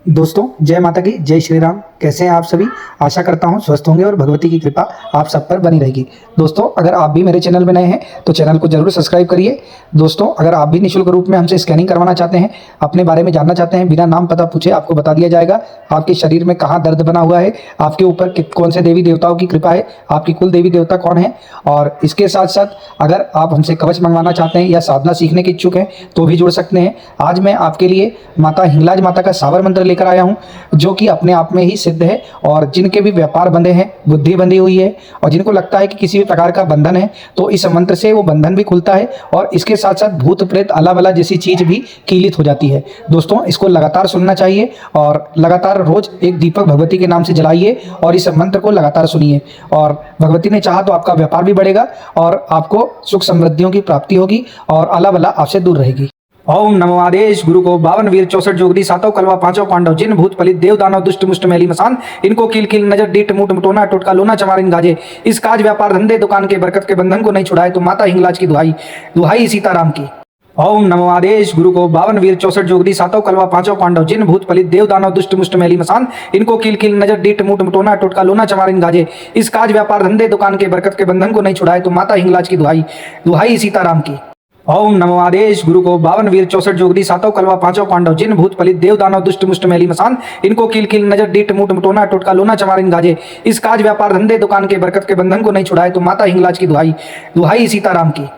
दोस्तों जय माता की जय श्री राम। कैसे हैं आप सभी? आशा करता हूं स्वस्थ होंगे और भगवती की कृपा आप सब पर बनी रहेगी। दोस्तों अगर आप भी मेरे चैनल में नए हैं तो चैनल को जरूर सब्सक्राइब करिए। दोस्तों अगर आप भी निःशुल्क रूप में हमसे स्कैनिंग करवाना चाहते हैं, अपने बारे में जानना चाहते हैं, बिना नाम पता पूछे आपको बता दिया जाएगा आपके शरीर में कहाँ दर्द बना हुआ है, आपके ऊपर कौन से देवी देवताओं की कृपा है, आपकी कुल देवी देवता कौन है। और इसके साथ साथ अगर आप हमसे कवच मंगवाना चाहते हैं या साधना सीखने के इच्छुक हैं तो भी जुड़ सकते हैं। आज मैं आपके लिए माता हिंगलाज माता का सावर मंत्र लेकर आया हूं, जो कि अपने आप में ही सिद्ध है। और जिनके भी व्यापार बंधे हैं, बुद्धि बंधी हुई है और जिनको लगता है कि किसी भी प्रकार का बंधन है, तो इस मंत्र से वो बंधन भी खुलता है और इसके साथ साथ भूत प्रेत अला बला जैसी चीज भी कीलित हो जाती है। दोस्तों इसको लगातार सुनना चाहिए और लगातार रोज एक दीपक भगवती के नाम से जलाइए और इस मंत्र को लगातार सुनिए। और भगवती ने चाहा तो आपका व्यापार भी बढ़ेगा और आपको सुख समृद्धियों की प्राप्ति होगी और अला बला आपसे दूर रहेगी। ओम नमो आदेश गुरु को 52 वीर 64 जोगदी 7 कलवा 5 पांडव जिन भूत फलित देव दानव दुष्ट मुष्ट मैली मसान इनको किल किल नजर डीट मुट मुटोना टोटका लोना चमारिन गाजे इस काज व्यापार धंधे दुकान के बरकत के बंधन को नहीं छुड़ाए तो माता हिंगलाज की दुहाई दुहाई सीताराम की। ओम नमो आदेश गुरु को 52 वीर 64 जोगदी 7 कलवा 5 पांडव जिन भूत फलित देव दानव दुष्ट मुष्ट मैली मसान इनको किल किल नजर डीट मुट मुटोना टोटका लोना चमारिन गाजे इस काज व्यापार धंधे दुकान के बरकत के बंधन को नहीं छुड़ाए तो माता हिंगलाज की दुहाई दुहाई सीताराम की। ओम नमो आदेश गुरु को 52 वीर 64 जोगदी 7 कलवा 5 पांडव जिन भूत फलित देव दानव दुष्ट मुष्ट मैली मसान इनको किल किल नजर डीट मुट मुटोना टोटका लोना चमारिन गाजे इस काज व्यापार धंधे दुकान के बरकत के बंधन को नहीं छुड़ाए तो माता हिंगलाज की दुहाई दुहाई सीताराम की।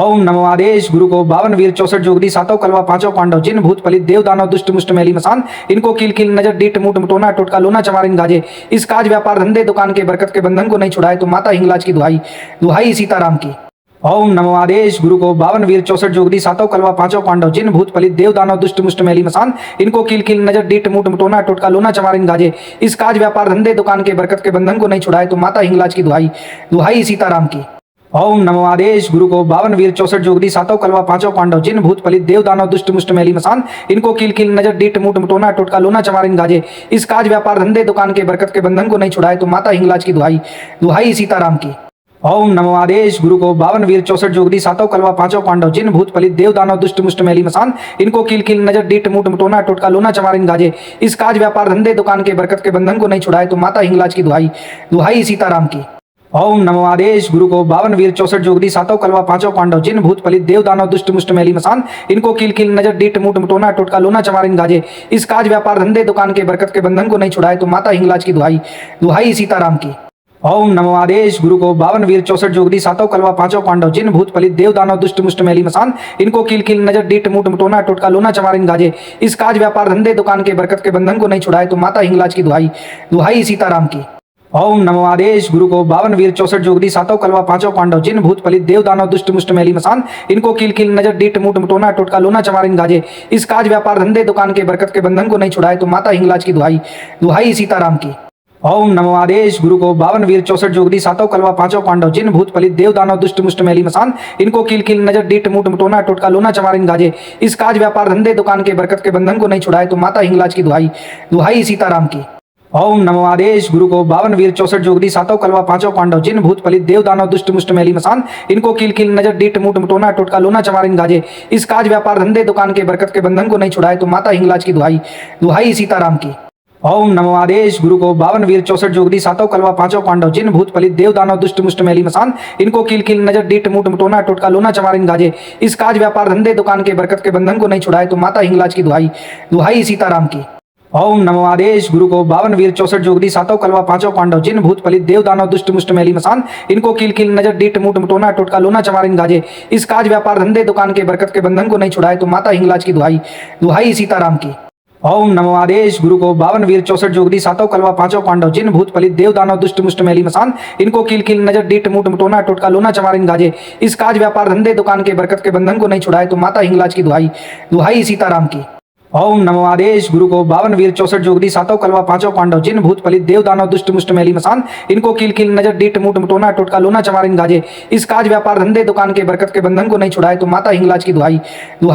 ओम नमो आदेश गुरु को 52 वीर 64 जोगदी 7 कलवा 5 पांडव जिन भूत फलित देव दानव दुष्ट मुष्ट मैली मसान इनको किल किल नजर डीट मुट मुटोना टोटका लोना चमारिन गाजे इस काज व्यापार धंधे दुकान के बरकत के बंधन को नहीं छुड़ाए तो माता हिंगलाज की दुहाई दुहाई सीताराम की। ओम नमो आदेश गुरु को 52 वीर 64 जोगदी 7 कलवा 5 पांडव जिन भूत फलित देव दानव दुष्ट मुष्ट मैली मसान इनको किल किल नजर डीट मुट मुटोना टोटका लोना चमारिन गाजे इस काज व्यापार धंधे दुकान के बरकत के बंधन को नहीं छुड़ाए तो माता हिंगलाज की दुहाई दुहाई सीताराम की। ओम नमो आदेश गुरु को 52 वीर 64 जोगदी 7 कलवा 5 पांडव जिन भूत फलित देव दानव दुष्ट मुष्ट मैली मसान इनको किल किल नजर डीट मुट मुटोना टोटका लोना चमारिन गाजे इस काज व्यापार धंधे दुकान के बरकत के बंधन को नहीं छुड़ाए तो माता हिंगलाज की दुहाई दुहाई सीताराम की। ओम नमो आदेश गुरु को 52 वीर 64 जोगदी 7 कलवा 5 पांडव जिन भूत फलित देव दानव दुष्ट मुष्ट मैली मसान इनको किल किल नजर डीट मुट मुटोना टोटका लोना चमारिन गाजे इस काज व्यापार धंधे दुकान के बरकत के बंधन को नहीं छुड़ाए तो माता हिंगलाज की दुहाई दुहाई सीताराम की। ओम नमो आदेश गुरु को 52 वीर 64 जोगदी 7 कलवा 5 पांडव जिन भूत फलित देव दानव दुष्ट मुष्ट मैली मसान इनको किल किल नजर डीट मुट मुटोना टोटका लोना चमारिन गाजे इस काज व्यापार धंधे दुकान के बरकत के बंधन को नहीं छुड़ाए तो माता हिंगलाज की दुहाई दुहाई सीताराम की। ओम नमो आदेश गुरु को 52 वीर 64 जोगदी 7 कलवा 5 पांडव जिन भूत फलित देव दानव दुष्ट मुष्ट मैली मसान इनको किल किल नजर डीट मुट मुटोना टोटका लोना चमारिन गाजे इस काज व्यापार धंधे दुकान के बरकत के बंधन को नहीं छुड़ाए तो माता हिंगलाज की दुहाई दुहाई सीताराम की। ओम नमो आदेश गुरु को 52 वीर 64 जोगदी 7 कलवा 5 पांडव जिन भूत फलित देव दानव दुष्ट मुष्ट मैली मसान इनको किल किल नजर डीट मुट मुटोना टोटका लोना चमारिन गाजे इस काज व्यापार धंधे दुकान के बरकत के बंधन को नहीं छुड़ाए तो माता हिंगलाज की दुहाई दुहाई सीताराम की। ओम नमो आदेश गुरु को 52 वीर 64 जोगदी 7 कलवा 5 पांडव जिन भूत फलित देव दानव दुष्ट मुष्ट मैली मसान इनको किल किल नजर डीट मुट मुटोना टोटका लोना चमारिन गाजे इस काज व्यापार धंधे दुकान के बरकत के बंधन को नहीं छुड़ाए तो माता हिंगलाज की दुहाई दुहाई सीताराम की। ओम नमो आदेश गुरु को 52 वीर 64 जोगदी 7 कलवा 5 पांडव जिन भूत फलित देव दानव दुष्ट मुष्ट मैली मसान इनको किल किल नजर डीट मुट मुटोना टोटका लोना चमारिन गाजे इस काज व्यापार धंधे दुकान के बरकत के बंधन को नहीं छुड़ाए तो माता हिंगलाज की दुहाई दुहाई सीताराम की। ओम नमो आदेश गुरु को 52 वीर 64 जोगदी 7 कलवा 5 पांडव जिन भूत फलित देव दानव दुष्ट मुष्ट मैली मसान इनको किल किल नजर डीट मुट मुटोना टोटका लोना चमारिन गाजे इस काज व्यापार धंधे दुकान के बरकत के बंधन को नहीं छुड़ाए तो माता हिंगलाज की दुहाई दुहाई सीताराम की। ओम नमो आदेश गुरु को 52 वीर 64 जोगदी 7 कलवा 5 पांडव जिन भूत फलित देव दानव दुष्ट मुष्ट मैली मसान इनको किल किल नजर डीट मुट मुटोना टोटका लोना चमारिन गाजे इस काज व्यापार धंधे दुकान के बरकत के बंधन को नहीं छुड़ाए तो माता हिंगलाज की दुहाई दुहाई सीताराम की। ओम नमो आदेश गुरु को 52 वीर 64 जोगदी 7 कलवा 5 पांडव जिन भूत फलित देव दानव दुष्ट मुष्ट मैली मसान इनको किल किल नजर डीट मुट मुटोना टोटका लोना चमारिन गाजे इस काज व्यापार धंधे दुकान के बरकत के बंधन को नहीं छुड़ाए तो माता हिंगलाज की दुहाई दुहाई सीताराम की। ओम नमो आदेश गुरु को 52 वीर 64 जोगदी 7 कलवा 5 पांडव जिन भूत फलित देव दानव दुष्ट मुष्ट मैली मसान इनको किल किल नजर डीट मुट मुटोना टोटका लोना चमारिन गाजे इस काज व्यापार धंधे दुकान के बरकत के बंधन को नहीं छुड़ाए तो माता हिंगलाज की दुहाई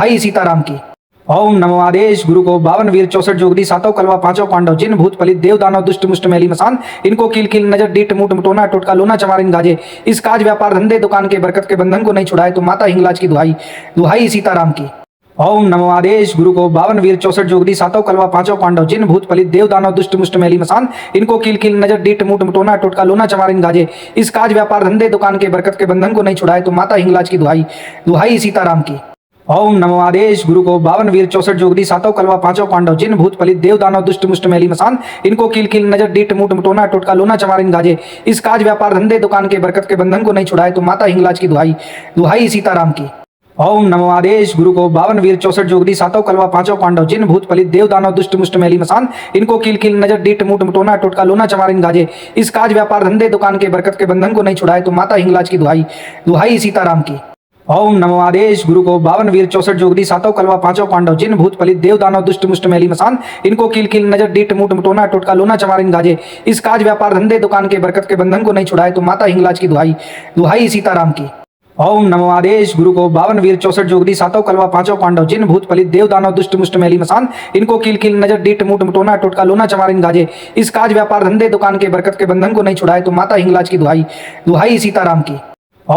दुहाई सीताराम की। ओम नमो आदेश गुरु को 52 वीर 64 जोगदी 7 कलवा 5 पांडव जिन भूत फलित देव दानव दुष्ट मुष्ट मैली मसान इनको किल किल नजर डीट मुट मुटोना टोटका लोना चमारिन गाजे इस काज व्यापार धंधे दुकान के बरकत के बंधन को नहीं छुड़ाए तो माता हिंगलाज की दुहाई दुहाई सीताराम की। ओम नमो आदेश गुरु को 52 वीर 64 जोगदी सातों कलवा पांचों पांडव जिन भूत फलित देव दानव दुष्ट मुष्ट मैली मसान इनको कील कील नजर डीट मुट मटोना टोटका लोना चमारिन गाजे इस काज व्यापार धंधे दुकान के बरकत के बंधन को नहीं छुड़ाए तो माता हिंगलाज की दुहाई दुहाई सीताराम की। ओम नमो आदेश गुरु को 52 वीर 64 जोगदी सातों कलवा पांचों पांडव जिन भूत फलित देव दानव दुष्ट मुष्ट मैली मसान इनको कील कील नजर डीट मुट मटोना टोटका लोना चमारिन गाजे इस काज व्यापार धंधे दुकान के बरकत के बंधन को नहीं छुड़ाए तो माता हिंगलाज की दुहाई दुहाई सीताराम की। ओम नमो आदेश गुरु को 52 वीर 64 जोगदी सातों कलवा पांचों पांडव जिन भूत फलित देव दानव दुष्ट मुष्ट मैली मसान इनको कील कील नजर डीट मुट मटोना टोटका लोना चमारिन गाजे इस काज व्यापार धंधे दुकान के बरकत के बंधन को नहीं छुड़ाए तो माता हिंगलाज की दुहाई दुहाई सीताराम की। ओम नमो आदेश गुरु को 52 वीर 64 जोगदी सातों कलवा पांचों पांडव जिन भूत फलित देव दानव दुष्ट मुष्ट मैली मसान इनको कील कील नजर डीट मुट मटोना टोटका लोना चमारिन गाजे इस काज व्यापार धंधे दुकान के बरकत के बंधन को नहीं छुड़ाए तो माता हिंगलाज की दुहाई दुहाई सीताराम की। ओम नमो आदेश गुरु को 52 वीर 64 जोगदी सातों कलवा पांचों पांडव जिन भूत फलित देव दानव दुष्ट मुष्ट मैली मसान इनको कील कील नजर डीट मुट मटोना टोटका लोना चमारिन गाजे इस काज व्यापार धंधे दुकान के बरकत के बंधन को नहीं छुड़ाए तो माता हिंगलाज की दुहाई दुहाई सीताराम की।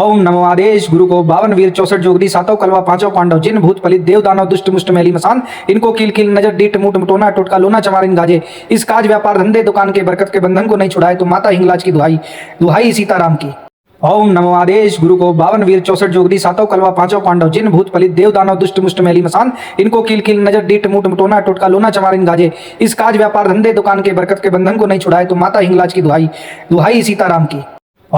ओम नमो आदेश गुरु को 52 वीर 64 जोगदी सातों कलवा पांचों पांडव जिन भूत फलित देव दानव दुष्ट मुष्ट मैली मसान इनको कील कील नजर डीट मुट मटोना टोटका लोना चमारिन गाजे इस काज व्यापार धंधे दुकान के बरकत के बंधन को नहीं छुड़ाए तो माता हिंगलाज की दुहाई दुहाई सीताराम की। ओम नमो आदेश गुरु को 52 वीर 64 जोगदी सातों कलवा पांचों पांडव जिन भूत फलित देव दानव दुष्ट मुष्ट मैली मसान इनको कील कील नजर डीट मुट मटोना टोटका लोना चमारिन गाजे इस काज व्यापार धंधे दुकान के बरकत के बंधन को नहीं छुड़ाए तो माता हिंगलाज की दुहाई दुहाई सीताराम की।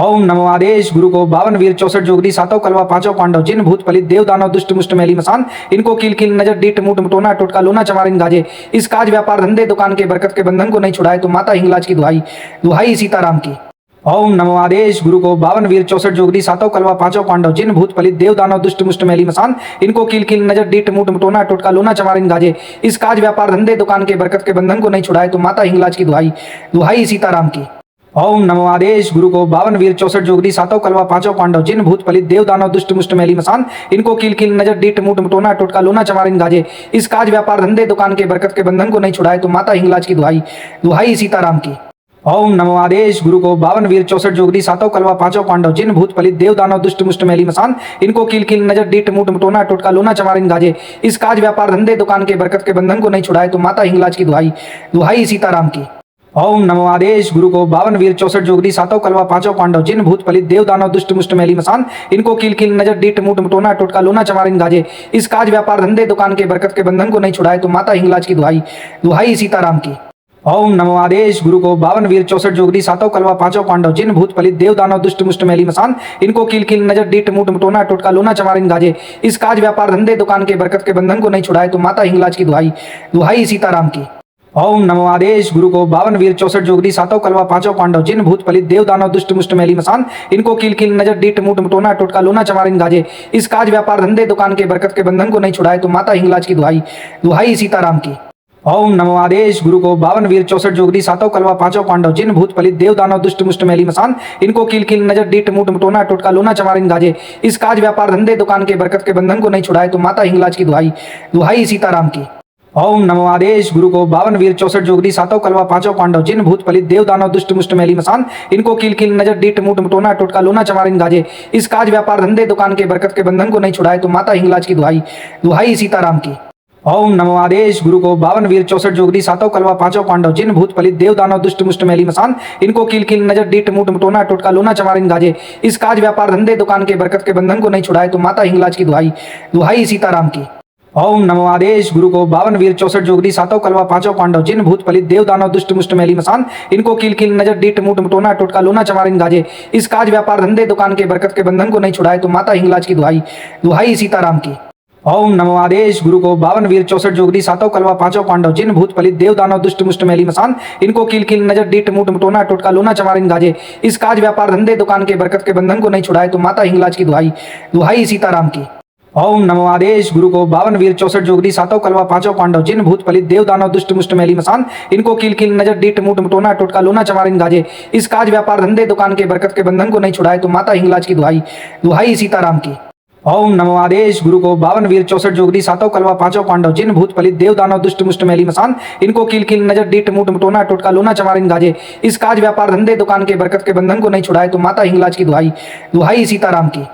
ओम नमो आदेश गुरु को 52 वीर 64 जोगदी सातों कलवा पांचों पांडव जिन भूत फलित देव दानव दुष्ट मुष्ट मैली मसान इनको कील कील नजर डीट मुट मटोना टोटका लोना चमारिन गाजे इस काज व्यापार धंधे दुकान के बरकत के बंधन को नहीं छुड़ाए तो माता हिंगलाज की दुहाई दुहाई सीताराम की। ओम नमो आदेश गुरु को 52 वीर 64 जोगदी सातों कलवा पांचों पांडव जिन भूत फलित देव दानव दुष्ट मुष्ट मैली मसान इनको कील कील नजर डीट मुट मटोना टोटका लोना चमारिन गाजे इस काज व्यापार धंधे दुकान के बरकत के बंधन को नहीं छुड़ाए तो माता हिंगलाज की दुहाई दुहाई सीताराम की। ओम नमो आदेश गुरु को 52 वीर 64 जोगदी सातों कलवा पांचों पांडव जिन भूत फलित देव दानव दुष्ट मुष्ट मैली मसान इनको कील कील नजर डीट मुट मटोना टोटका लोना चमारिन गाजे इस काज व्यापार धंधे दुकान के बरकत के बंधन को नहीं छुड़ाए तो माता हिंगलाज की दुहाई दुहाई सीताराम की। ओम नमो आदेश गुरु को 52 वीर 64 जोगदी सातों कलवा पांचों पांडव जिन भूत फलित देव दानव दुष्ट मुष्ट मैली मसान इनको कील कील नजर डीट मुट मटोना टोटका लोना चमारिन गाजे इस काज व्यापार धंधे दुकान के बरकत के बंधन को नहीं छुड़ाए तो माता हिंगलाज की दुहाई दुहाई सीताराम की। ओम नमो आदेश गुरु को 52 वीर 64 जोगदी सातों कलवा पांचों पांडव जिन भूत फलित देव दानव दुष्ट मुष्ट मैली मसान इनको कील कील नजर डीट मुट मटोना टोटका लोना चमारिन गाजे इस काज व्यापार धंधे दुकान के बरकत के बंधन को नहीं छुड़ाए तो माता हिंगलाज की दुहाई दुहाई सीताराम की। ओम नमो आदेश गुरु को 52 वीर 64 जोगदी सातों कलवा पांचों पांडव जिन भूत फलित देव दानव दुष्ट मुष्ट मैली मसान इनको कील कील नजर डीट मुट मटोना टोटका लोना चमारिन गाजे इस काज व्यापार धंधे दुकान के बरकत के बंधन को नहीं छुड़ाए तो माता हिंगलाज की दुहाई दुहाई सीताराम की। ओम नमो आदेश गुरु को 52 वीर 64 जोगदी सातों कलवा पांचों पांडव जिन भूत फलित देव दानव दुष्ट मुष्ट मैली मसान इनको कील कील नजर डीट मुट मटोना टोटका लोना चमारिन गाजे इस काज व्यापार धंधे दुकान के बरकत के बंधन को नहीं छुड़ाए तो माता हिंगलाज की दुहाई दुहाई सीताराम की। ओम नमो आदेश गुरु को 52 वीर 64 जोगदी सातों कलवा पांचों पांडव जिन भूत फलित देव दानव दुष्ट मुष्ट मैली मसान इनको कील कील नजर डीट मुट मटोना टोटका लोना चमारिन गाजे इस काज व्यापार धंधे दुकान के बरकत के बंधन को नहीं छुड़ाए तो माता हिंगलाज की दुहाई दुहाई सीताराम की। ओम नमो आदेश गुरु को 52 वीर 64 जोगदी सातों कलवा पांचों पांडव जिन भूत फलित देव दानव दुष्ट मुष्ट मैली मसान इनको कील कील नजर डीट मुट मटोना टोटका लोना चमारिन गाजे इस काज व्यापार धंधे दुकान के बरकत के बंधन को नहीं छुड़ाए तो माता हिंगलाज की दुहाई दुहाई सीताराम की। ओम नमो आदेश गुरु को 52 वीर 64 जोगदी सातों कलवा पांचों पांडव जिन भूत फलित देव दानव दुष्ट मुष्ट मैली मसान इनको कील कील नजर डीट मुट मटोना टोटका लोना चमारिन गाजे इस काज व्यापार धंधे दुकान के बरकत के बंधन को नहीं छुड़ाए तो माता हिंगलाज की दुहाई दुहाई सीताराम की। ओम नमो आदेश गुरु को 52 वीर 64 जोगदी सातों कलवा पांचों पांडव जिन भूत फलित देव दानव दुष्ट मुष्ट मैली मसान इनको कील कील नजर डीट मुट मटोना टोटका लोना चमारिन गाजे इस काज व्यापार धंधे दुकान के बरकत के बंधन को नहीं छुड़ाए तो माता हिंगलाज की दुहाई दुहाई सीताराम की। ओम नमो आदेश गुरु को 52 वीर 64 जोगदी सातों कलवा पांचों पांडव जिन भूत फलित देव दानव दुष्ट मुष्ट मैली मसान इनको कील कील नजर डीट मुट मटोना टोटका लोना चमारिन गाजे इस काज व्यापार धंधे दुकान के बरकत के बंधन को नहीं छुड़ाए तो माता हिंगलाज की दुहाई दुहाई सीताराम की। ओम नमो आदेश गुरु को 52 वीर 64 जोगदी सातों कलवा पांचों पांडव जिन भूत फलित देव दानव दुष्ट मुष्ट मैली मसान इनको कील कील नजर डीट मुट मटोना टोटका लोना चमारिन गाजे इस काज व्यापार धंधे दुकान के बरकत के बंधन को नहीं छुड़ाए तो माता हिंगलाज की दुहाई दुहाई सीताराम की। ओम नमो आदेश गुरु को 52 वीर 64 जोगदी सातों कलवा पांचों पांडव जिन भूत फलित देव दानव दुष्ट मुष्ट मैली मसान इनको कील कील नजर डीट मुट मटोना टोटका लोना चमारिन गाजे इस काज व्यापार धंधे दुकान के बरकत के बंधन को नहीं छुड़ाए तो माता हिंगलाज की दुहाई दुहाई सीताराम की।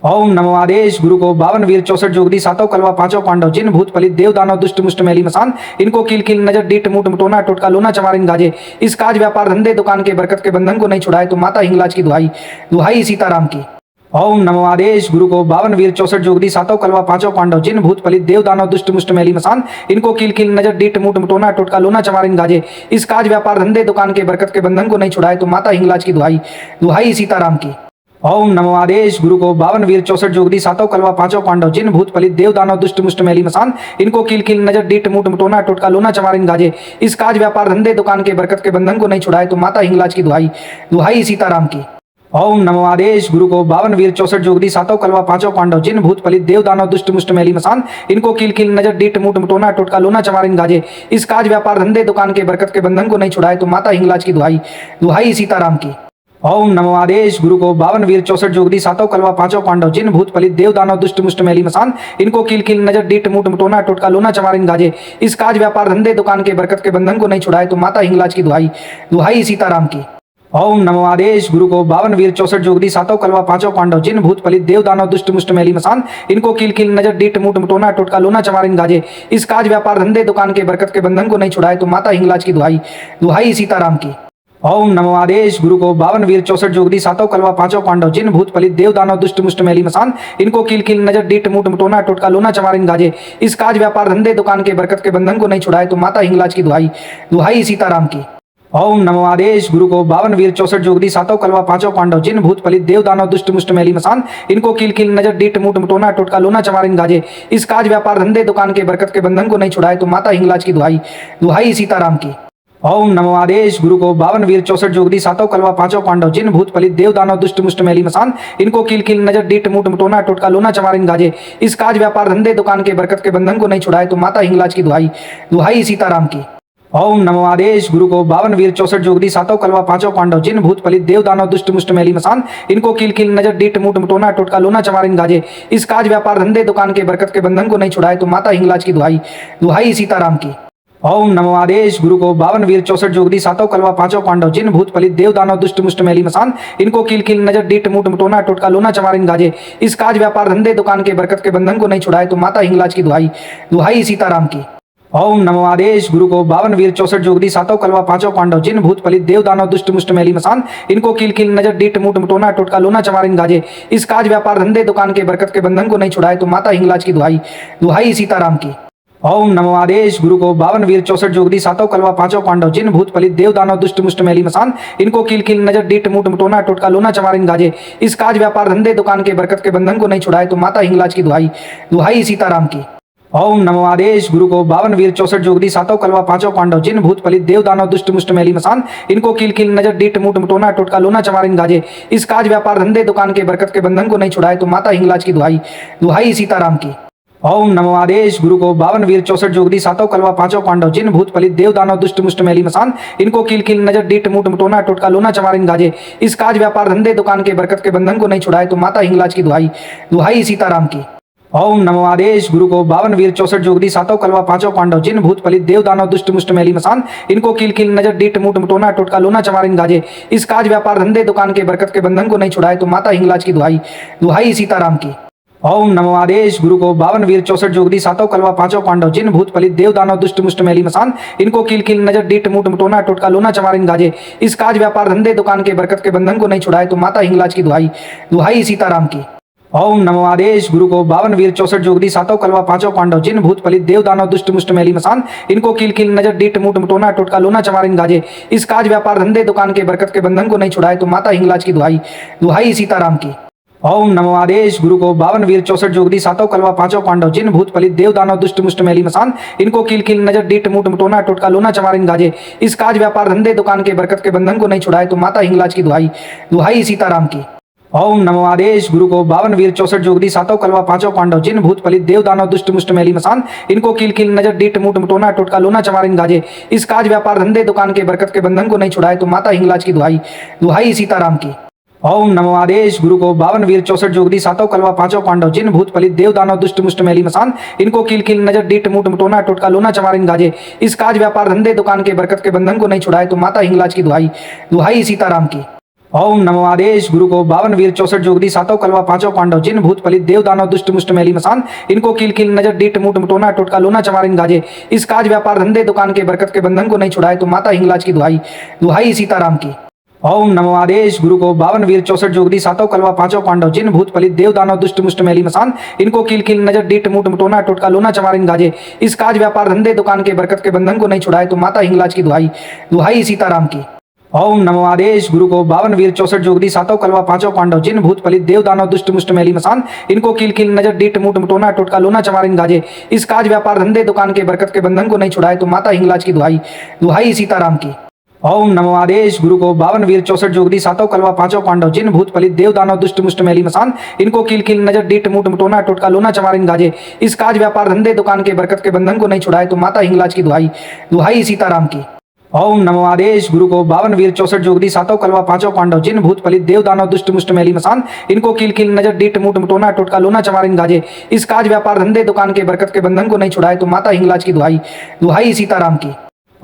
ओम नमो आदेश गुरु को 52 वीर 64 जोगदी सातों कलवा पांचों पांडव जिन भूत फलित देव दानव दुष्ट मुष्ट मैली मसान इनको कील कील नजर डीट मुट मटोना टोटका लोना चमारिन गाजे इस काज व्यापार धंधे दुकान के बरकत के बंधन को नहीं छुड़ाए तो माता हिंगलाज की दुहाई दुहाई सीताराम की। ओम नमो आदेश गुरु को 52 वीर 64 जोगदी सातों कलवा पांचों पांडव जिन भूत फलित देव दानव दुष्ट मुष्ट मैली मसान इनको कील कील नजर डीट मुट मटोना टोटका लोना चमारिन गाजे इस काज व्यापार धंधे दुकान के बरकत के बंधन को नहीं छुड़ाए तो माता हिंगलाज की दुहाई दुहाई सीताराम की। ओम नमो आदेश गुरु को 52 वीर 64 जोगदी सातों कलवा पांचों पांडव जिन भूत फलित देव दानव दुष्ट मुष्ट मैली मसान इनको कील कील नजर डीट मुट मटोना टोटका लोना चमारिन गाजे इस काज व्यापार धंधे दुकान के बरकत के बंधन को नहीं छुड़ाए तो माता हिंगलाज की दुहाई दुहाई सीताराम की। ओम नमो आदेश गुरु को 52 वीर 64 जोगदी सातों कलवा पांचों पांडव जिन भूत फलित देव दानव दुष्ट मुष्ट मैली मसान इनको कील कील नजर डीट मुट मटोना टोटका लोना चमारिन गाजे इस काज व्यापार धंधे दुकान के बरकत के बंधन को नहीं छुड़ाए तो माता हिंगलाज की दुहाई दुहाई सीताराम की। ओम नमो आदेश गुरु को 52 वीर 64 जोगदी सातों कलवा पांचों पांडव जिन भूत फलित देव दानव दुष्ट मुष्ट मैली मसान इनको कील कील नजर डीट मुट मटोना टोटका लोना चमारिन गाजे इस काज व्यापार धंधे दुकान के बरकत के बंधन को नहीं छुड़ाए तो माता हिंगलाज की दुहाई दुहाई सीताराम की। ओम नमो आदेश गुरु को 52 वीर 64 जोगदी सातों कलवा पांचों पांडव जिन भूत फलित देव दानव दुष्ट मुष्ट मैली मसान इनको कील कील नजर डीट मुट मटोना टोटका लोना चमारिन गाजे इस काज व्यापार धंधे दुकान के बरकत के बंधन को नहीं छुड़ाए तो माता हिंगलाज की दुहाई दुहाई सीताराम की। ओम नमो आदेश गुरु को 52 वीर 64 जोगदी सातों कलवा पांचों पांडव जिन भूत फलित देव दानव दुष्ट मुष्ट मैली मसान इनको कील कील नजर डीट मुट मटोना टोटका लोना चमारिन गाजे इस काज व्यापार धंधे दुकान के बरकत के बंधन को नहीं छुड़ाए तो माता हिंगलाज की दुहाई दुहाई सीताराम की। ओम नमो आदेश गुरु को 52 वीर 64 जोगदी सातों कलवा पांचों पांडव जिन भूत फलित देव दानव दुष्ट मुष्ट मैली मसान इनको कील कील नजर डीट मुट मटोना टोटका लोना चमारिन गाजे इस काज व्यापार धंधे दुकान के बरकत के बंधन को नहीं छुड़ाए तो माता हिंगलाज की दुहाई दुहाई सीताराम की। ओम नमो आदेश गुरु को 52 वीर 64 जोगदी सातों कलवा पांचों पांडव जिन भूत फलित देव दानव दुष्ट मुष्ट मैली मसान इनको कील कील नजर डीट मुट मटोना टोटका लोना चमारिन गाजे इस काज व्यापार धंधे दुकान के बरकत के बंधन को नहीं छुड़ाए तो माता हिंगलाज की दुहाई दुहाई सीताराम की। ओम नमो आदेश गुरु को 52 वीर 64 जोगदी सातों कलवा पांचों पांडव जिन भूत फलित देव दानव दुष्ट मुष्ट मैली मसान इनको कील कील नजर डीट मुट मटोना टोटका लोना चमारिन गाजे इस काज व्यापार धंधे दुकान के बरकत के बंधन को नहीं छुड़ाए तो माता हिंगलाज की दुहाई दुहाई सीताराम की। ओम नमो आदेश गुरु को 52 वीर 64 जोगदी सातों कलवा पांचों पांडव जिन भूत फलित देव दानव दुष्ट मुष्ट मैली मसान इनको कील कील नजर डीट मुट मटोना टोटका लोना चमारिन गाजे इस काज व्यापार धंधे दुकान के बरकत के बंधन को नहीं छुड़ाए तो माता हिंगलाज की दुहाई दुहाई सीताराम की। ओम नमो आदेश गुरु को 52 वीर 64 जोगदी सातों कलवा पांचों पांडव जिन भूत फलित देव दानव दुष्ट मुष्ट मैली मसान इनको कील कील नजर डीट मुट मटोना टोटका लोना चमारिन गाजे इस काज व्यापार धंधे दुकान के बरकत के बंधन को नहीं छुड़ाए तो माता हिंगलाज की दुहाई दुहाई सीताराम की। ओम नमो आदेश गुरु को 52 वीर 64 जोगदी सातों कलवा पांचों पांडव जिन भूत फलित देव दानव दुष्ट मुष्ट मैली मसान इनको कील कील नजर डीट मुट मटोना टोटका लोना चमारिन गाजे इस काज व्यापार धंधे दुकान के बरकत के बंधन को नहीं छुड़ाए तो माता हिंगलाज की दुहाई दुहाई सीताराम की। ओम नमो आदेश गुरु को 52 वीर 64 जोगदी सातों कलवा पांचों पांडव जिन भूत फलित देव दानव दुष्ट मुष्ट मैली मसान इनको कील कील नजर डीट मुट मटोना टोटका लोना चमारिन गाजे इस काज व्यापार धंधे दुकान के बरकत के बंधन को नहीं छुड़ाए तो माता हिंगलाज की दुहाई दुहाई सीताराम की। ओम नमो आदेश गुरु को 52 वीर 64 जोगदी सातों कलवा पांचों पांडव जिन भूत फलित देव दानव दुष्ट मुष्ट मैली मसान इनको कील कील नजर डीट मुट मटोना टोटका लोना चमारिन गाजे इस काज व्यापार धंधे दुकान के बरकत के बंधन को नहीं छुड़ाए तो माता हिंगलाज की दुहाई दुहाई सीताराम की। ओम नमो आदेश गुरु को 52 वीर 64 जोगदी सातों कलवा पांचों पांडव जिन भूत फलित देव दानव दुष्ट मुष्ट मैली मसान इनको कील कील नजर डीट मुट मटोना टोटका लोना चमारिन गाजे इस काज व्यापार धंधे दुकान के बरकत के बंधन को नहीं छुड़ाए तो माता हिंगलाज की दुहाई दुहाई सीताराम की। ओम नमो आदेश गुरु को 52 वीर 64 जोगदी सातों कलवा पांचों पांडव जिन भूत फलित देव दानव दुष्ट मुष्ट मैली मसान इनको कील कील नजर डीट मुट मटोना टोटका लोना चमारिन गाजे इस काज व्यापार धंधे दुकान के बरकत के बंधन को नहीं छुड़ाए तो माता हिंगलाज की दुहाई दुहाई सीताराम की। ओम नमो आदेश गुरु को 52 वीर 64 जोगदी सातों कलवा पांचों पांडव जिन भूत फलित देव दानव दुष्ट मुष्ट मैली मसान इनको कील कील नजर डीट मुट मटोना टोटका लोना चमारिन गाजे इस काज व्यापार धंधे दुकान के बरकत के बंधन को नहीं छुड़ाए तो माता हिंगलाज की दुहाई दुहाई सीताराम की। ओम नमो आदेश गुरु को 52 वीर 64 जोगदी सातों कलवा पांचों पांडव जिन भूत फलित देव दानव दुष्ट मुष्ट मैली मसान इनको कील कील नजर डीट मुट मटोना टोटका लोना चमारिन गाजे इस काज व्यापार धंधे दुकान के बरकत के बंधन को नहीं छुड़ाए तो माता हिंगलाज की दुहाई दुहाई सीताराम की। ओम नमो आदेश गुरु को 52 वीर 64 जोगदी सातों कलवा पांचों पांडव जिन भूत फलित देव दानव दुष्ट मुष्ट मैली मसान इनको कील कील नजर डीट मुट मटोना टोटका लोना चमारिन गाजे इस काज व्यापार धंधे दुकान के बरकत के बंधन को नहीं छुड़ाए तो माता हिंगलाज की दुहाई दुहाई सीताराम की। ओम नमो आदेश गुरु को 52 वीर 64 जोगदी सातों कलवा पांचों पांडव जिन भूत फलित देव दानव दुष्ट मुष्ट मैली मसान इनको कील कील नजर डीट मुट मटोना टोटका लोना चमारिन गाजे इस काज व्यापार धंधे दुकान के बरकत के बंधन को नहीं छुड़ाए तो माता हिंगलाज की दुहाई दुहाई सीताराम की। ओम नमो आदेश गुरु को 52 वीर 64 जोगदी सातों कलवा पांचों पांडव जिन भूत फलित देव दानव दुष्ट मुष्ट मैली मसान इनको कील कील नजर डीट मुट मटोना टोटका लोना चमारिन गाजे इस काज व्यापार धंधे दुकान के बरकत के बंधन को नहीं छुड़ाए तो माता हिंगलाज की दुहाई दुहाई सीताराम की। ओम नमो आदेश गुरु को 52 वीर 64 जोगदी सातों कलवा पांचों पांडव जिन भूत फलित देव दानव दुष्ट मुष्ट मैली मसान इनको कील कील नजर डीट मुट मटोना टोटका लोना चमारिन गाजे इस काज व्यापार धंधे दुकान के बरकत के बंधन को नहीं छुड़ाए तो माता हिंगलाज की दुहाई दुहाई सीताराम की। ओम नमो आदेश गुरु को 52 वीर 64 जोगदी सातों कलवा पांचों पांडव जिन भूत फलित देव दानव दुष्ट मुष्ट मैली मसान इनको कील कील नजर डीट मुट मटोना टोटका लोना चमारिन गाजे इस काज व्यापार धंधे दुकान के बरकत के बंधन को नहीं छुड़ाए तो माता हिंगलाज की दुहाई दुहाई सीताराम की। ओम नमो आदेश गुरु को 52 वीर 64 जोगदी सातों कलवा पांचों पांडव जिन भूत फलित देव दानव दुष्ट मुष्ट मैली मसान इनको कील कील नजर डीट मुट मटोना टोटका लोना चमारिन गाजे इस काज व्यापार धंधे दुकान के बरकत के बंधन को नहीं छुड़ाए तो माता हिंगलाज की दुहाई दुहाई सीताराम की। ओम नमो आदेश गुरु को 52 वीर 64 जोगदी सातों कलवा पांचों पांडव जिन भूत फलित देव दानव दुष्ट मुष्ट मैली मसान इनको कील कील नजर डीट मुट मटोना टोटका लोना चमारिन गाजे इस काज व्यापार धंधे दुकान के बरकत के बंधन को नहीं छुड़ाए तो माता हिंगलाज की दुहाई दुहाई सीताराम की।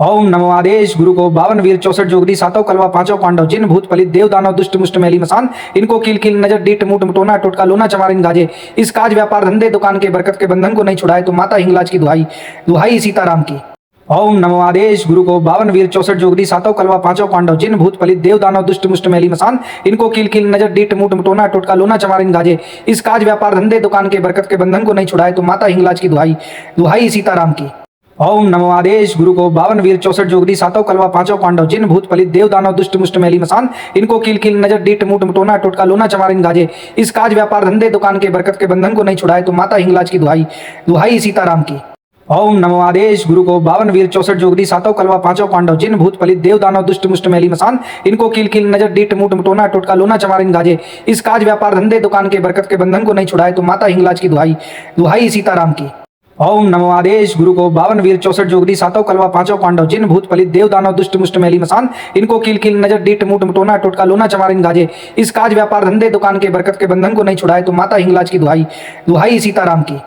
ओम नमो आदेश गुरु को 52 वीर 64 जोगदी सातों कलवा पांचों पांडव जिन भूत फलित देव दानव दुष्ट मुष्ट मैली मसान इनको कील कील नजर डीट मुट मटोना टोटका लोना चमारिन गाजे इस काज व्यापार धंधे दुकान के बरकत के बंधन को नहीं छुड़ाए तो माता हिंगलाज की दुहाई दुहाई सीताराम की। ओम नमो आदेश गुरु को 52 वीर 64 जोगदी सातों कलवा पांचों पांडव जिन भूत फलित देव दानव दुष्ट मुष्ट मैली मसान इनको कील कील नजर डीट मुट मटोना टोटका लोना चमारिन गाजे इस काज व्यापार धंधे दुकान के बरकत के बंधन को नहीं छुड़ाए तो माता हिंगलाज की दुहाई दुहाई सीताराम की। ओम नमो आदेश गुरु को 52 वीर 64 जोगदी सातों कलवा पांचों पांडव जिन भूत फलित देव दानव दुष्ट मुष्ट मैली मसान इनको कील कील नजर डीट मुट मटोना टोटका लोना चमारिन गाजे इस काज व्यापार धंधे दुकान के बरकत के बंधन को नहीं छुड़ाए तो माता हिंगलाज की दुहाई दुहाई सीताराम की। ओम नमो आदेश गुरु को 52 वीर 64 जोगदी सातों कलवा पांचों पांडव जिन भूत फलित देव दानव दुष्ट मुष्ट मैली मसान इनको कील कील नजर डीट मुट मटोना टोटका लोना चमारिन गाजे इस काज व्यापार धंधे दुकान के बरकत के बंधन को नहीं छुड़ाए तो माता हिंगलाज की दुहाई दुहाई सीताराम की। ओम नमो आदेश गुरु को 52 वीर 64 जोगदी सातों कलवा पांचों पांडव जिन भूत फलित देव दानव दुष्ट मुष्ट मैली मसान इनको कील कील नजर डीट मुट मटोना टोटका लोना चमारिन गाजे इस काज व्यापार धंधे दुकान के बरकत के बंधन को नहीं छुड़ाए तो माता हिंगलाज की दुहाई दुहाई सीताराम की।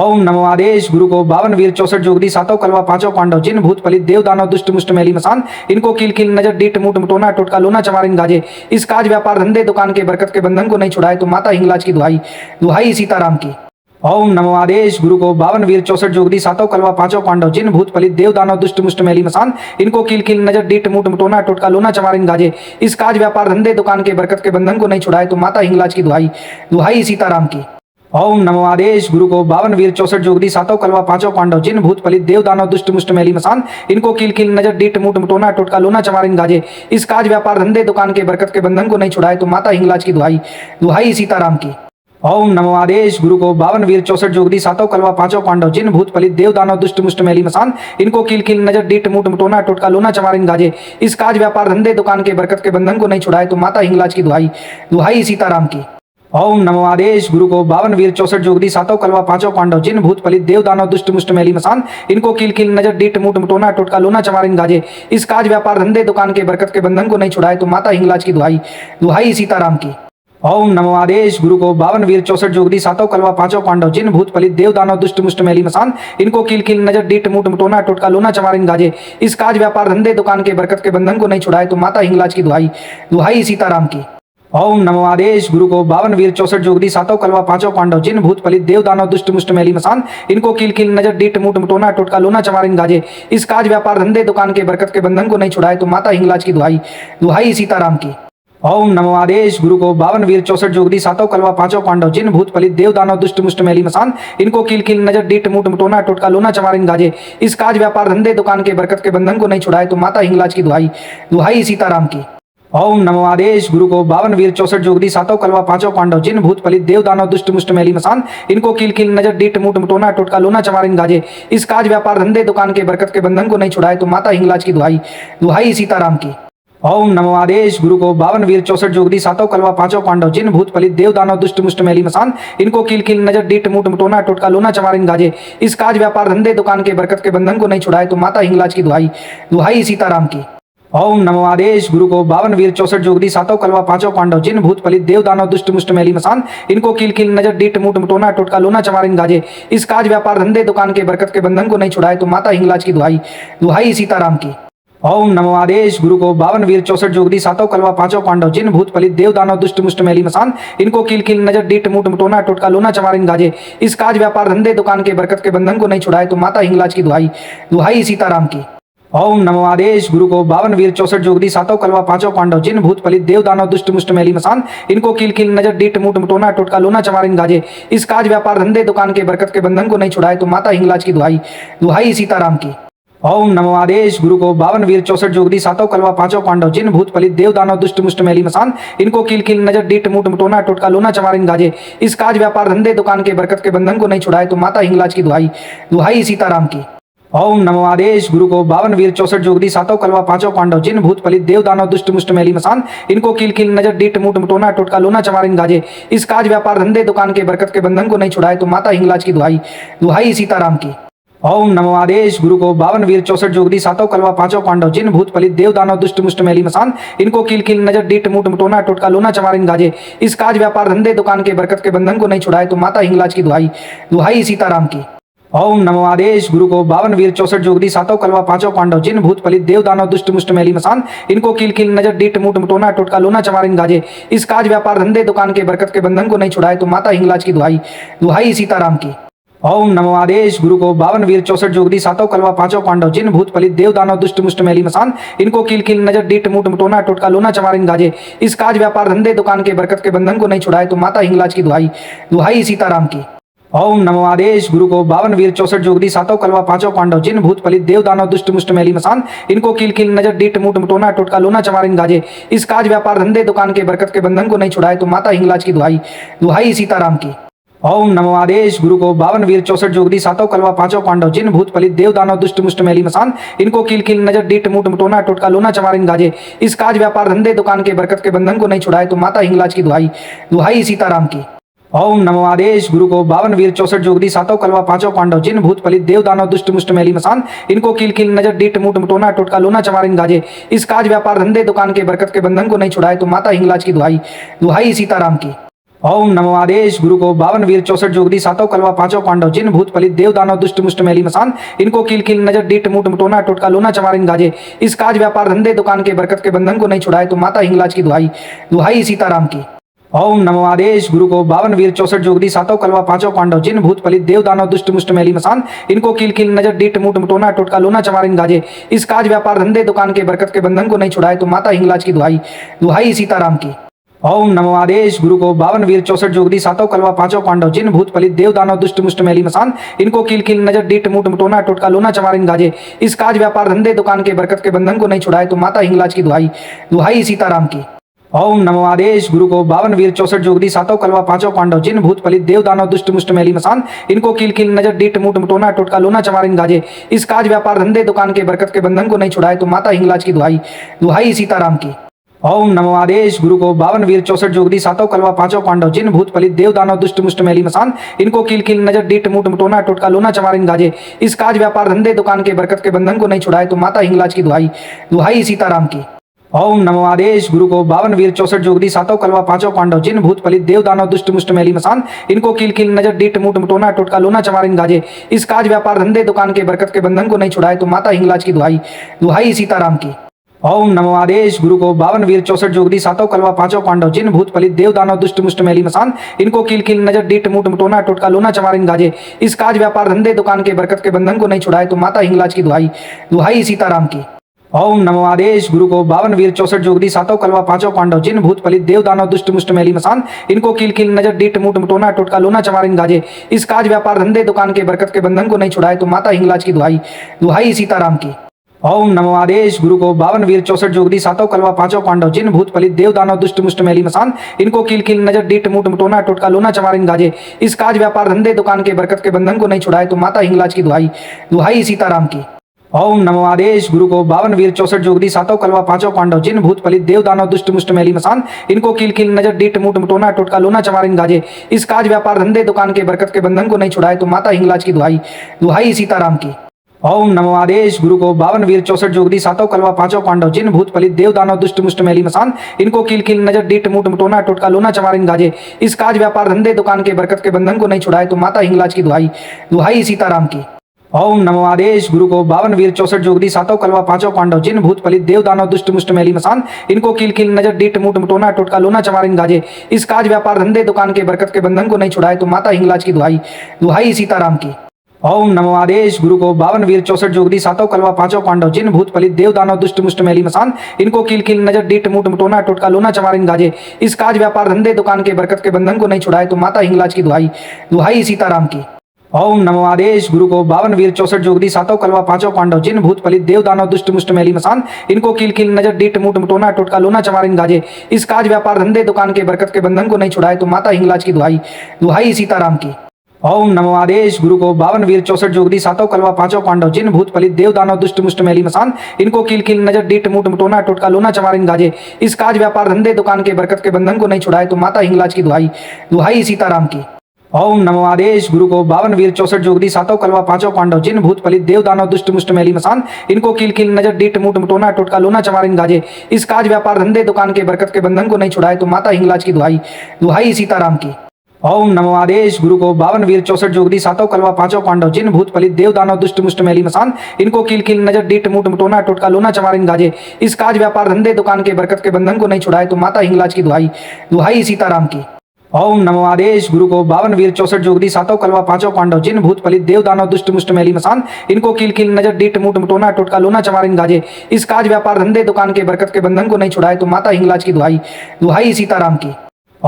ओम नमो आदेश गुरु को 52 वीर 64 जोगदी सातों कलवा पांचों पांडव जिन भूत फलित देव दानव दुष्ट मुष्ट मैली मसान इनको कील कील नजर डीट मुट मटोना टोटका लोना चमारिन गाजे इस काज व्यापार धंधे दुकान के बरकत के बंधन को नहीं छुड़ाए तो माता हिंगलाज की दुहाई दुहाई सीताराम की। ओम नमो आदेश गुरु को 52 वीर 64 जोगदी सातों कलवा पांचों पांडव जिन भूत फलित देव दानव दुष्ट मुष्ट मैली मसान इनको कील कील नजर डीट मुट मटोना टोटका लोना चमारिन गाजे इस काज व्यापार धंधे दुकान के बरकत के बंधन को नहीं छुड़ाए तो माता हिंगलाज की दुहाई दुहाई सीताराम की। ओम नमो आदेश गुरु को 52 वीर 64 जोगदी सातों कलवा पांचों पांडव जिन भूत फलित देव दानव दुष्ट मुष्ट मैली मसान इनको कील कील नजर डीट मुट मटोना टोटका लोना चमारिन गाजे इस काज व्यापार धंधे दुकान के बरकत के बंधन को नहीं छुड़ाए तो माता हिंगलाज की दुहाई दुहाई सीताराम की। ओम नमो आदेश गुरु को 52 वीर 64 जोगदी सातों कलवा पांचों पांडव जिन भूत फलित देव दानव दुष्ट मुष्ट मैली मसान इनको कील कील नजर डीट मुट मटोना टोटका लोना चमारिन गाजे इस काज व्यापार धंधे दुकान के बरकत के बंधन को नहीं छुड़ाए तो माता हिंगलाज की दुहाई दुहाई सीताराम की। ओम नमो आदेश गुरु को 52 वीर 64 जोगदी सातों कलवा पांचों पांडव जिन भूत फलित देव दानव दुष्ट मुष्ट मैली मसान इनको कील कील नजर डीट मुट मटोना टोटका लोना चमारिन गाजे इस काज व्यापार धंधे दुकान के बरकत के बंधन को नहीं छुड़ाए तो माता हिंगलाज की दुहाई दुहाई सीताराम की। ओम नमो आदेश गुरु को 52 वीर 64 जोगदी सातों कलवा पांचों पांडव जिन भूत फलित देव दानव दुष्ट मुष्ट मैली मसान इनको कील कील नजर डीट मुट मटोना टोटका लोना चमारिन गाजे इस काज व्यापार धंधे दुकान के बरकत के बंधन को नहीं छुड़ाए तो माता हिंगलाज की दुहाई दुहाई सीताराम की। ओम नमो आदेश गुरु को 52 वीर 64 जोगदी सातों कलवा पांचों पांडव जिन भूत फलित देव दानव दुष्ट मुष्ट मैली मसान इनको कील कील नजर डीट मुट मटोना टोटका लोना चमारिन गाजे इस काज व्यापार धंधे दुकान के बरकत के बंधन को नहीं छुड़ाए तो माता हिंगलाज की दुहाई दुहाई सीताराम की। ओम नमो आदेश गुरु को 52 वीर 64 जोगदी सातों कलवा पांचों पांडव जिन भूत फलित देव दानव दुष्ट मुष्ट मैली मसान इनको कील कील नजर डीट मुट मटोना टोटका लोना चमारिन गाजे इस काज व्यापार धंधे दुकान के बरकत के बंधन को नहीं छुड़ाए तो माता हिंगलाज की दुहाई दुहाई सीताराम की। ओम नमो आदेश गुरु को 52 वीर 64 जोगदी सातों कलवा पांचों पांडव जिन भूत फलित देव दानव दुष्ट मुष्ट मैली मसान इनको कील कील नजर डीट मुट मटोना टोटका लोना चमारिन गाजे इस काज व्यापार धंधे दुकान के बरकत के बंधन को नहीं छुड़ाए तो माता हिंगलाज की दुहाई दुहाई सीताराम की। ओम नमो आदेश गुरु को 52 वीर 64 जोगदी सातों कलवा पांचों पांडव जिन भूत फलित देव दानव दुष्ट मुष्ट मैली मसान इनको कील कील नजर डीट मुट मटोना टोटका लोना चमारिन गाजे इस काज व्यापार धंधे दुकान के बरकत के बंधन को नहीं छुड़ाए तो माता हिंगलाज की दुहाई दुहाई सीताराम की। ओम नमो आदेश गुरु को 52 वीर 64 जोगदी सातों कलवा पांचों पांडव जिन भूत फलित देव दानव दुष्ट मुष्ट मैली मसान इनको कील कील नजर डीट मुट मटोना टोटका लोना चमारिन गाजे इस काज व्यापार धंधे दुकान के बरकत के बंधन को नहीं छुड़ाए तो माता हिंगलाज की दुहाई दुहाई सीताराम की। ओम नमो आदेश गुरु को 52 वीर 64 जोगदी सातों कलवा पांचों पांडव जिन भूत फलित देव दानव दुष्ट मुष्ट मैली मसान इनको कील कील नजर डीट मुट मटोना टोटका लोना चमारिन गाजे इस काज व्यापार धंधे दुकान के बरकत के बंधन को नहीं छुड़ाए तो माता हिंगलाज की दुहाई दुहाई सीताराम की। ओम नमो आदेश गुरु को 52 वीर 64 जोगदी सातों कलवा पांचों पांडव जिन भूत फलित देव दानव दुष्ट मुष्ट मैली मसान इनको कील कील नजर डीट मुट मटोना टोटका लोना चमारिन गाजे इस काज व्यापार धंधे दुकान के बरकत के बंधन को नहीं छुड़ाए तो माता हिंगलाज की दुहाई दुहाई सीताराम की। ओम नमो आदेश गुरु को 52 वीर 64 जोगदी सातों कलवा पांचों पांडव जिन भूत फलित देव दानव दुष्ट मुष्ट मैली मसान इनको कील कील नजर डीट मुट मटोना टोटका लोना चमारिन गाजे इस काज व्यापार धंधे दुकान के बरकत के बंधन को नहीं छुड़ाए तो माता हिंगलाज की दुहाई दुहाई सीताराम की। ओम नमो आदेश गुरु को 52 वीर 64 जोगदी सातों कलवा पांचों पांडव जिन भूत फलित देव दानव दुष्ट मुष्ट मैली मसान इनको कील कील नजर डीट मुट मटोना टोटका लोना चमारिन गाजे इस काज व्यापार धंधे दुकान के बरकत के बंधन को नहीं छुड़ाए तो माता हिंगलाज की दुहाई दुहाई सीताराम की। ओम नमो आदेश गुरु को 52 वीर 64 जोगदी सातों कलवा पांचों पांडव जिन भूत फलित देव दानव दुष्ट मुष्ट मैली मसान इनको कील कील नजर डीट मुट मटोना टोटका लोना चमारिन गाजे इस काज व्यापार धंधे दुकान के बरकत के बंधन को नहीं छुड़ाए तो माता हिंगलाज की दुहाई दुहाई सीताराम की। ओम नमो आदेश गुरु को 52 वीर 64 जोगदी सातों कलवा पांचों पांडव जिन भूत फलित देव दानव दुष्ट मुष्ट मैली मसान इनको कील कील नजर डीट मुट मटोना टोटका लोना चमारिन गाजे इस काज व्यापार धंधे दुकान के बरकत के बंधन को नहीं छुड़ाए तो माता हिंगलाज की दुहाई दुहाई सीताराम की। ओम नमो आदेश गुरु को 52 वीर 64 जोगदी सातों कलवा पांचों पांडव जिन भूत फलित देव दानव दुष्ट मुष्ट मैली मसान इनको कील कील नजर डीट मुट मटोना टोटका लोना चमारिन गाजे इस काज व्यापार धंधे दुकान के बरकत के बंधन को नहीं छुड़ाए तो माता हिंगलाज की दुहाई दुहाई सीताराम की। ओम नमो आदेश गुरु को 52 वीर 64 जोगदी सातों कलवा पांचों पांडव जिन भूत फलित देव दानव दुष्ट मुष्ट मैली मसान इनको कील कील नजर डीट मुट मटोना टोटका लोना चमारिन गाजे इस काज व्यापार धंधे दुकान के बरकत के बंधन को नहीं छुड़ाए तो माता हिंगलाज की दुहाई दुहाई सीताराम की। ओम नमो आदेश गुरु को 52 वीर 64 जोगदी सातों कलवा पांचों पांडव जिन भूत फलित देव दानव दुष्ट मुष्ट मैली मसान इनको कील कील नजर डीट मुट मटोना टोटका लोना चमारिन गाजे इस काज व्यापार धंधे दुकान के बरकत के बंधन को नहीं छुड़ाए तो माता हिंगलाज की दुहाई दुहाई सीताराम की। ओम नमो आदेश गुरु को 52 वीर 64 जोगदी सातों कलवा पांचों पांडव जिन भूत फलित देव दानव दुष्ट मुष्ट मैली मसान इनको कील कील नजर डीट मुट मटोना टोटका लोना चमारिन गाजे इस काज व्यापार धंधे दुकान के बरकत के बंधन को नहीं छुड़ाए तो माता हिंगलाज की दुहाई दुहाई सीताराम की। ओम नमो आदेश गुरु को 52 वीर 64 जोगदी सातों कलवा पांचों पांडव जिन भूत फलित देव दानव दुष्ट मुष्ट मैली मसान इनको कील कील नजर डीट मुट मटोना टोटका लोना चमारिन गाजे इस काज व्यापार धंधे दुकान के बरकत के बंधन को नहीं छुड़ाए तो माता हिंगलाज की दुहाई दुहाई सीताराम की। ओम नमो आदेश गुरु को 52 वीर 64 जोगदी सातों कलवा पांचों पांडव जिन भूत फलित देव दानव दुष्ट मुष्ट मैली मसान इनको कील कील नजर डीट मुट मटोना टोटका लोना चमारिन गाजे इस काज व्यापार धंधे दुकान के बरकत के बंधन को नहीं छुड़ाए तो माता हिंगलाज की दुहाई दुहाई सीताराम की। ओम नमो आदेश गुरु को 52 वीर 64 जोगदी सातों कलवा पांचों पांडव जिन भूत फलित देव दानव दुष्ट मुष्ट मैली मसान इनको कील कील नजर डीट मुट मटोना टोटका लोना चमारिन गाजे इस काज व्यापार धंधे दुकान के बरकत के बंधन को नहीं छुड़ाए तो माता हिंगलाज की दुहाई दुहाई सीताराम की। ओम नमो आदेश गुरु को 52 वीर 64 जोगदी सातों कलवा पांचों पांडव जिन भूत फलित देव दानव दुष्ट मुष्ट मैली मसान इनको कील कील नजर डीट मुट मटोना टोटका लोना चमारिन गाजे इस काज व्यापार धंधे दुकान के बरकत के बंधन को नहीं छुड़ाए तो माता हिंगलाज की दुहाई दुहाई सीताराम की। ओम नमो आदेश गुरु को 52 वीर 64 जोगदी सातों कलवा पांचों पांडव जिन भूत फलित देव दानव दुष्ट मुष्ट मैली मसान इनको कील कील नजर डीट मुट मटोना टोटका लोना चमारिन गाजे इस काज व्यापार धंधे दुकान के बरकत के बंधन को नहीं छुड़ाए तो माता हिंगलाज की दुहाई दुहाई सीताराम की। ओम नमो आदेश गुरु को 52 वीर 64 जोगदी सातों कलवा पांचों पांडव जिन भूत फलित देव दानव दुष्ट मुष्ट मैली मसान इनको कील कील नजर डीट मुट मटोना टोटका लोना चमारिन गाजे इस काज व्यापार धंधे दुकान के बरकत के बंधन को नहीं छुड़ाए तो माता हिंगलाज की दुहाई दुहाई सीताराम की। ओम नमो आदेश गुरु को 52 वीर 64 जोगदी सातों कलवा पांचों पांडव जिन भूत फलित देव दानव दुष्ट मुष्ट मैली मसान इनको कील कील नजर डीट मुट मटोना टोटका लोना चमारिन गाजे इस काज व्यापार धंधे दुकान के बरकत के बंधन को नहीं छुड़ाए तो माता हिंगलाज की दुहाई दुहाई सीताराम की। ओम नमो आदेश गुरु को 52 वीर 64 जोगदी सातों कलवा पांचों पांडव जिन भूत फलित देव दानव दुष्ट मुष्ट मैली मसान इनको कील कील नजर डीट मुट मटोना टोटका लोना चमारिन गाजे इस काज व्यापार धंधे दुकान के बरकत के बंधन को नहीं छुड़ाए तो माता हिंगलाज की दुहाई दुहाई सीताराम की। ओम नमो आदेश गुरु को 52 वीर 64 जोगदी सातों कलवा पांचों पांडव जिन भूत फलित देव दानव दुष्ट मुष्ट मैली मसान इनको कील कील नजर डीट मुट मटोना टोटका लोना चमारिन गाजे इस काज व्यापार धंधे दुकान के बरकत के बंधन को नहीं छुड़ाए तो माता हिंगलाज की दुहाई दुहाई सीताराम की। ओम नमो आदेश गुरु को 52 वीर 64 जोगदी सातों कलवा पांचों पांडव जिन भूत फलित देव दानव दुष्ट मुष्ट मैली मसान इनको कील कील नजर डीट मुट मटोना टोटका लोना चमारिन गाजे इस काज व्यापार धंधे दुकान के बरकत के बंधन को नहीं छुड़ाए तो माता हिंगलाज की दुहाई दुहाई सीताराम की। ओम नमो आदेश गुरु को 52 वीर 64 जोगदी सातों कलवा पांचों पांडव जिन भूत फलित देव दानव दुष्ट मुष्ट मैली मसान इनको कील कील नजर डीट मुट मटोना टोटका लोना चमारिन गाजे इस काज व्यापार धंधे दुकान के बरकत के बंधन को नहीं छुड़ाए तो माता हिंगलाज की दुहाई दुहाई सीताराम की। ओम नमो आदेश गुरु को 52 वीर 64 जोगरी सातों कलवा पांचों पांडव जिन भूत फलित देव दानव दुष्ट मुष्ट मैली मसान इनको कील कील नजर डीट मुट मटोना टोटका लोना चमारिन गाजे इस काज व्यापार धंधे दुकान के बरकत के बंधन को नहीं छुड़ाए तो माता हिंगलाज की दुहाई दुहाई सीताराम की। ओम नमो आदेश गुरु को 52 वीर 64 जोगरी सातों कलवा पांचों पांडव जिन भूत फलित देव दानव दुष्ट मुष्ट मैली मसान इनको कील कील नजर डीट मुट मटोना टोटका लोना चमारिन गाजे इस काज व्यापार धंधे दुकान के बरकत के बंधन को नहीं छुड़ाए तो माता हिंगलाज की दुहाई दुहाई सीताराम की। ओम नमो आदेश गुरु को 52 वीर 64 जोगरी सातों कलवा पांचों पांडव जिन भूत फलित देव दानव दुष्ट मुष्ट मैली मसान इनको कील कील नजर डीट मुट मटोना टोटका लोना चमारिन गाजे इस काज व्यापार धंधे दुकान के बरकत के बंधन को नहीं छुड़ाए तो माता हिंगलाज की दुहाई दुहाई सीताराम की। ओम नमो आदेश गुरु को 52 वीर 64 जोगरी सातों कलवा पांचों पांडव जिन भूत फलित देव दानव दुष्ट मुष्ट मैली मसान इनको कील कील नजर डीट मुट मटोना टोटका लोना चमारिन गाजे इस काज व्यापार धंधे दुकान के बरकत के बंधन को नहीं छुड़ाए तो माता हिंगलाज की दुहाई दुहाई सीताराम की। ओम नमो आदेश गुरु को 52 वीर 64 जोगरी सातों कलवा पांचों पांडव जिन भूत फलित देव दानव दुष्ट मुष्ट मैली मसान इनको कील कील नजर डीट मुट मटोना टोटका लोना चमारिन गाजे इस काज व्यापार धंधे दुकान के बरकत के बंधन को नहीं छुड़ाए तो माता हिंगलाज की दुहाई दुहाई सीताराम की। ओम नमो आदेश गुरु को 52 वीर 64 जोगरी सातों कलवा पांचों पांडव जिन भूत फलित देव दानव दुष्ट मुष्ट मैली मसान इनको कील कील नजर डीट मुट मटोना टोटका लोना चमारिन गाजे इस काज व्यापार धंधे दुकान के बरकत के बंधन को नहीं छुड़ाए तो माता हिंगलाज की दुहाई दुहाई सीताराम की। ओम नमो आदेश गुरु को 52 वीर 64 जोगरी सातों कलवा पांचों पांडव जिन भूत फलित देव दानव दुष्ट मुष्ट मैली मसान इनको कील कील नजर डीट मुट मटोना टोटका लोना चमारिन गाजे इस काज व्यापार धंधे दुकान के बरकत के बंधन को नहीं छुड़ाए तो माता हिंगलाज की दुहाई दुहाई सीताराम की।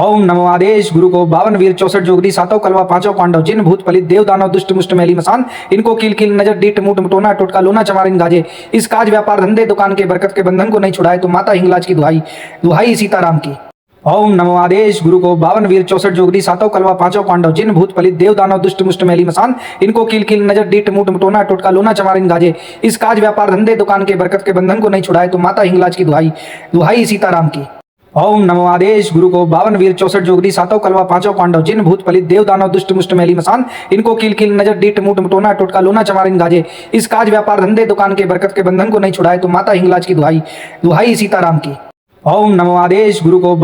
ओम नमो आदेश गुरु को 52 वीर 64 जोगरी सातों कलवा पांचों पांडव जिन भूत फलित देव दानव दुष्ट मुष्ट मैली मसान इनको कील कील नजर डीट मुट मटोना टोटका लोना चमारिन गाजे इस काज व्यापार धंधे दुकान के बरकत के बंधन को नहीं छुड़ाए तो माता हिंगलाज की दुहाई दुहाई सीताराम की। ओम नमो आदेश गुरु को 52 वीर 64 जोगरी सातों कलवा पांचों पांडव जिन भूत फलित देव दानव दुष्ट मुष्ट मैली मसान इनको कील कील नजर डीट मुट मटोना टोटका लोना चमारिन गाजे इस काज व्यापार धंधे दुकान के बरकत के बंधन को नहीं छुड़ाए तो माता हिंगलाज की दुहाई दुहाई सीताराम की। ओम नमो आदेश गुरु को 52 वीर 64 जोगरी सातों कलवा पांचों पांडव जिन भूत फलित देव दानव दुष्ट मुष्ट मैली मसान इनको कील कील नजर डीट मुट मटोना टोटका लोना चमारिन गाजे इस काज व्यापार धंधे दुकान के बरकत के बंधन को नहीं छुड़ाए तो माता हिंगलाज की दुहाई दुहाई सीताराम की। ओम नमो आदेश गुरु को 52 वीर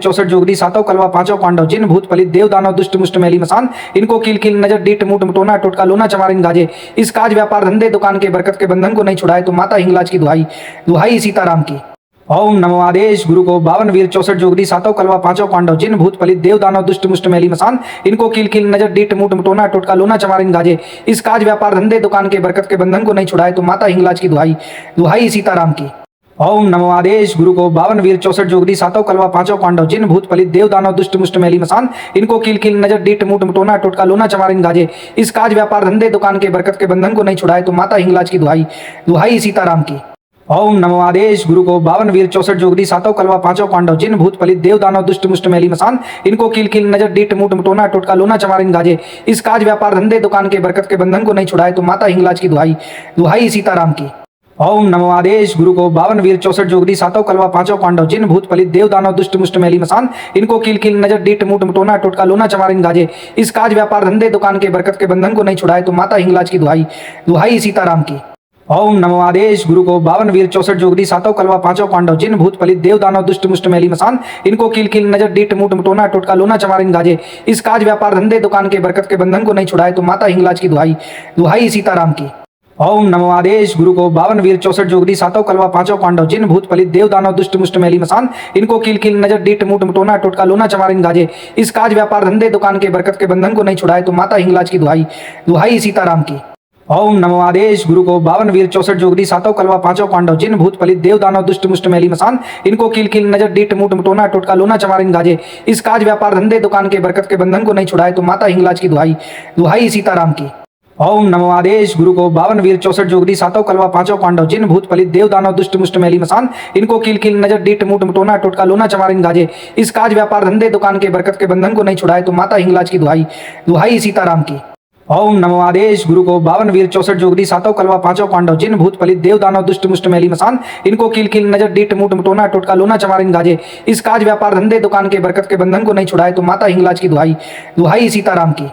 64 जोगरी सातों कलवा पांचों पांडव जिन भूत फलित देव दानव दुष्ट मुष्ट मैली मसान इनको कील कील नजर डीट मुट मटोना टोटका लोना चमारिन गाजे इस काज व्यापार धंधे दुकान के बरकत के बंधन को नहीं छुड़ाए तो माता हिंगलाज की दुहाई दुहाई सीताराम की। ओम नमो आदेश गुरु को 52 वीर 64 जोगरी सातों कलवा पांचों पांडव जिन भूत फलित देव दानव दुष्ट मुष्ट मैली मसान इनको कील कील नजर डीट मुट मटोना टोटका लोना चमारिन गाजे इस काज व्यापार धंधे दुकान के बरकत के बंधन को नहीं छुड़ाए तो माता हिंगलाज की दुहाई दुहाई सीताराम की। ओम नमो आदेश गुरु को 52 वीर 64 जोगरी सातों कलवा पांचों पांडव जिन भूत फलित देव दानव दुष्ट मुष्ट मैली मसान इनको कील कील नजर डीट मुट मटोना टोटका लोना चमारिन गाजे इस काज व्यापार धंधे दुकान के बरकत के बंधन को नहीं छुड़ाए तो माता हिंगलाज की दुहाई दुहाई सीताराम की। ओम नमो आदेश गुरु को 52 वीर 64 जोगरी सातों कलवा पांचों पांडव जिन भूत फलित देव दानव दुष्ट मुष्ट मैली मसान इनको कील कील नजर डीट मुट मटोना टोटका लोना चमारिन गाजे इस काज व्यापार धंधे दुकान के बरकत के बंधन को नहीं छुड़ाए तो माता हिंगलाज की दुहाई दुहाई सीताराम की। ओम नमो आदेश गुरु को 52 वीर 64 जोगरी सातों कलवा पांचों पांडव जिन भूत फलित देव दानव दुष्ट मुष्ट मैली मसान इनको कील कील नजर डीट मुट मटोना टोटका लोना चमारिन गाजे इस काज व्यापार धंधे दुकान के बरकत के बंधन को नहीं छुड़ाए तो माता हिंगलाज की दुहाई दुहाई सीताराम की। ओम नमो आदेश गुरु को 52 वीर 64 जोगरी सातों कलवा पांचों पांडव जिन भूत फलित देव दानव दुष्ट मुष्ट मैली मसान इनको कील कील नजर डीट मुट मटोना टोटका लोना चमारिन गाजे इस काज व्यापार धंधे दुकान के बरकत के बंधन को नहीं छुड़ाए तो माता हिंगलाज की दुहाई दुहाई सीताराम की। ओम नमो आदेश गुरु को 52 वीर 64 जोगरी सातों कलवा पांचों पांडव जिन भूत फलित देव दानव दुष्ट मुष्ट मैली मसान इनको कील कील नजर डीट मुट मटोना टोटका लोना चमारिन गाजे इस काज व्यापार धंधे दुकान के बरकत के बंधन को नहीं छुड़ाए तो माता हिंगलाज की दुहाई दुहाई सीताराम की। ओम नमो आदेश गुरु को 52 वीर 64 जोगरी सातों कलवा पांचों पांडव जिन भूत फलित देव दानव दुष्ट मुष्ट मैली मसान इनको कील कील नजर डीट मुट मटोना टोटका लोना चमारिन गाजे इस काज व्यापार धंधे दुकान के बरकत के बंधन को नहीं छुड़ाए तो माता हिंगलाज की दुहाई दुहाई सीताराम की। ओम नमो आदेश गुरु को 52 वीर 64 जोगरी सातों कलवा पांचों पांडव जिन भूत फलित देव दानव दुष्ट मुष्ट मैली मसान इनको कील कील नजर डीट मुट मटोना टोटका लोना चमारिन गाजे इस काज व्यापार धंधे दुकान के बरकत के बंधन को नहीं छुड़ाए तो माता हिंगलाज की दुहाई दुहाई सीताराम की। ओम नमो आदेश गुरु को 52 वीर 64 जोगरी सातों कलवा पांचों पांडव जिन भूत फलित देव दानव दुष्ट मुष्ट मैली मसान इनको कील कील नजर डीट मुट मटोना टोटका लोना चमारिन गाजे इस काज व्यापार धंधे दुकान के बरकत के बंधन को नहीं छुड़ाए तो माता हिंगलाज की दुहाई दुहाई सीताराम की।